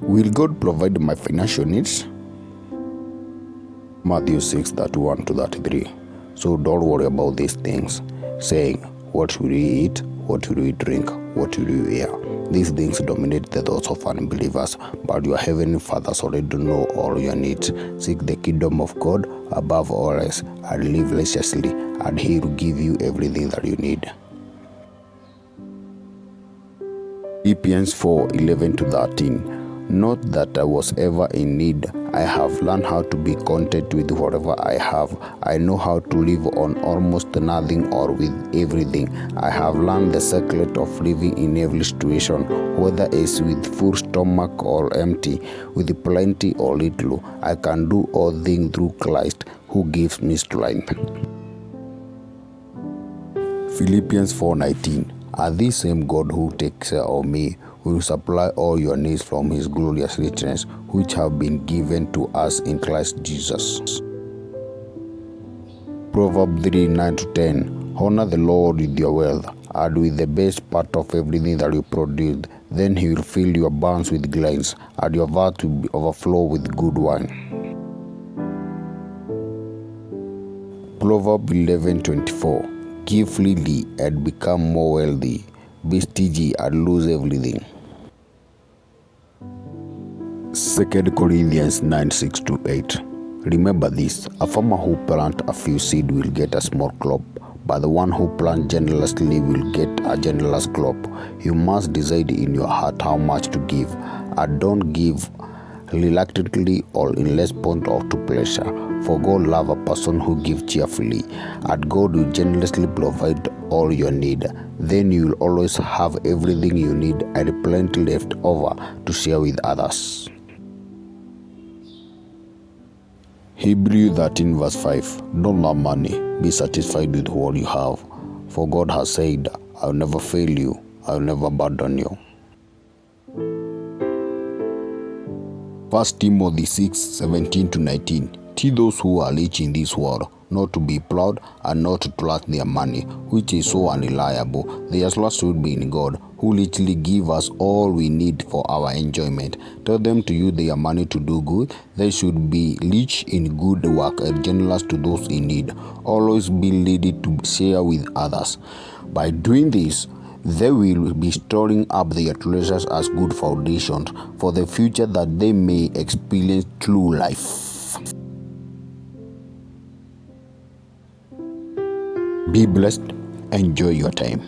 Will God provide my financial needs? Matthew 6:31 to 33. So don't worry about these things, saying, what will we eat? What will we drink? What will we wear? These things dominate the thoughts of unbelievers, but your heavenly Father already know all your needs. Seek the kingdom of God above all else, and live righteously, and He will give you everything that you need. Philippians 4:11 to 13. Not that I was ever in need. I have learned how to be content with whatever I have. I know how to live on almost nothing or with everything. I have learned the secret of living in every situation, whether it's with full stomach or empty, with plenty or little. I can do all things through Christ who gives me strength. Philippians 4:19. And this same God who takes care of me will supply all your needs from His glorious richness, which have been given to us in Christ Jesus. Proverbs 3:9 to 10. Honor the Lord with your wealth, and with the best part of everything that you produce. Then He will fill your barns with grains, and your vat will overflow with good wine. Proverbs 11:24. Give freely and become more wealthy. Be stingy and lose everything. 2 Corinthians 9:6 to 8. Remember this, a farmer who plants a few seeds will get a small crop, but the one who plants generously will get a generous crop. You must decide in your heart how much to give, and don't give reluctantly or in response or to pleasure. For God loves a person who gives cheerfully, and God will generously provide all your need. Then you will always have everything you need and plenty left over to share with others. Hebrews 13:5. Don't love money. Be satisfied with what you have. For God has said, I'll never fail you. I'll never abandon you. 1 Timothy 6:17 to 19. Teach those who are rich in this world not to be proud and not to trust their money, which is so unreliable. Their trust should be in God, who literally gives us all we need for our enjoyment. Tell them to use their money to do good. They should be rich in good work and generous to those in need. Always be ready to share with others. By doing this, they will be storing up their treasures as good foundations for the future that they may experience true life. Be blessed. Enjoy your time.